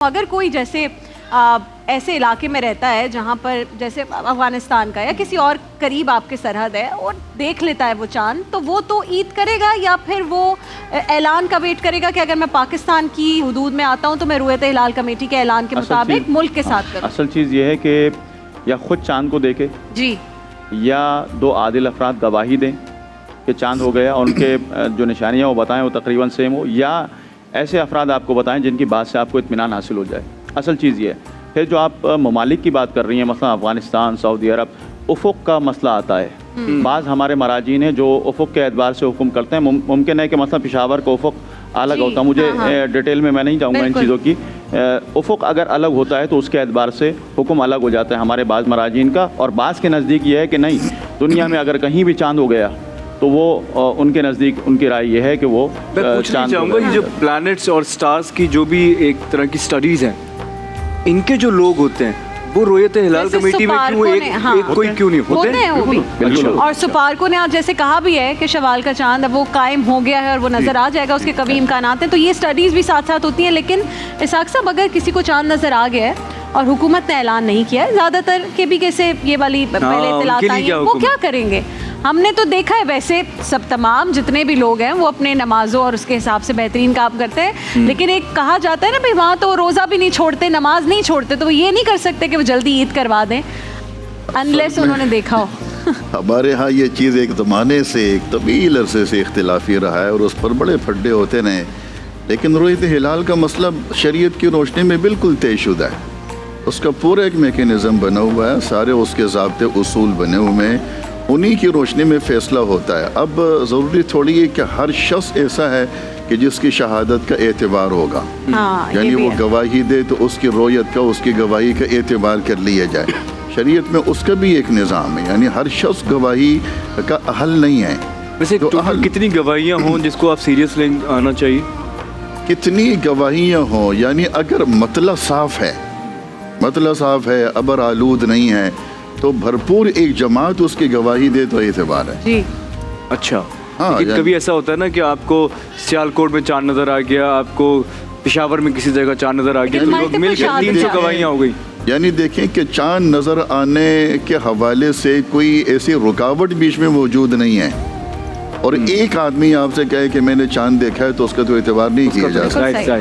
अगर कोई जैसे ऐसे इलाके में रहता है जहाँ पर जैसे अफगानिस्तान का या किसी और करीब आपके सरहद है और देख लेता है वो चांद, तो वो तो ईद करेगा या फिर वो ऐलान का वेट करेगा कि अगर मैं पाकिस्तान की हुदूद में आता हूँ तो मैं रुयत हिलाल कमेटी के ऐलान के मुताबिक मुल्क के साथ करूँ? असल चीज़ ये है कि या खुद चांद को देखे जी, या दो आदिल अफराद गवाही दें कि चांद हो गया और उनके जो निशानियाँ वो बताएं वो तकरीबन सेम हो, या ऐसे अफराद आपको बताएं जिनकी बात से आपको इत्मीनान हासिल हो जाए। असल चीज़ ये है। फिर जो आप ममालिक की बात कर रही हैं, मसलन अफ़गानिस्तान, सऊदी अरब, उफ़ुक़ का मसला आता है। बाज़ हमारे मराजीन हैं जो उफ़ुक़ के एतबार से हुक्म करते हैं। मुमकिन है कि मसलन पेशावर का उफ़ुक़ अलग होता है, मुझे डिटेल में मैं नहीं जाऊँगा इन चीज़ों की। उफ़ुक़ अगर अलग होता है तो उसके एतबार से हुक्म अलग हो जाता है हमारे बाज़ मराजीन का। और बाज़ के नज़दीक ये है कि नहीं, दुनिया में अगर कहीं भी चाँद हो गया तो वो उनके नज़दीक उनकी राय ये है कि वो चांद चाहूँगा। ये जो प्लैनेट्स और स्टार्स की जो भी एक तरह की स्टडीज़ हैं, इनके जो लोग होते हैं वो रुयत हिलाल कमेटी में क्यों एक कोई क्यों नहीं होते हैं? वो भी। और सुपारको ने आज जैसे कहा भी है कि शवाल का चांद अब वो कायम हो गया है और वो नज़र आ जाएगा, उसके कभी इम्कानात हैं। तो ये स्टडीज़ भी साथ साथ होती हैं। लेकिन इसाक साहब, अगर किसी को चांद नज़र आ गया है और हुकूमत ने ऐलान नहीं किया है, ज़्यादातर के भी कैसे ये वाली पहले इत्तलात आई हैं, वो क्या करेंगे? हमने तो देखा है वैसे सब तमाम जितने भी लोग हैं वो अपने नमाज़ों और उसके हिसाब से बेहतरीन काम करते हैं। लेकिन एक कहा जाता है ना भाई, वहाँ तो रोज़ा भी नहीं छोड़ते, नमाज नहीं छोड़ते, तो वो ये नहीं कर सकते कि वो जल्दी ईद करवा दें अनलेस उन्होंने देखा हो। हमारे यहाँ ये चीज़ एक ज़माने से, एक तवील अरसे से इख्तिलाफी रहा है और उस पर बड़े फड्डे होते रहे। लेकिन रुयत हिलाल का मसला शरीयत की रोशनी में बिल्कुल तयशुदा है। उसका पूरा एक मेकनिज़म बना हुआ है, सारे उसके ज़ाब्ते उसूल बने हुए हैं, उन्हीं की रोशनी में फ़ैसला होता है। अब ज़रूरी थोड़ी है कि हर शख्स ऐसा है कि जिसकी शहादत का एतबार होगा, यानी वो गवाही दे तो उसकी रोयत का, उसकी गवाही का एतबार कर लिया जाए। शरीयत में उसका भी एक निज़ाम है, यानी हर शख्स गवाही का अहल नहीं है। वैसे तो कितनी गवाहियाँ हों जिसको आप सीरियस ले आना चाहिए? कितनी गवाहियाँ हों, यानी अगर मतला साफ़ है, मतला साफ़ है, अबर आलूद नहीं है, तो भरपूर एक जमात उसकी गवाही दे तो एतबार है जी। अच्छा, हाँ, कभी ऐसा होता है ना कि आपको सियालकोट में चांद नज़र आ गया, आपको पेशावर में किसी जगह चांद नज़र आ गया, तो लोग मिलकर 300 गवाहियाँ हो गई। यानी देखें कि चांद नज़र आने के हवाले से कोई ऐसी रुकावट बीच में मौजूद नहीं है। और एक आदमी आपसे कहे कि मैंने चांद देखा है तो उसका तो एतबार नहीं किया जा सकता।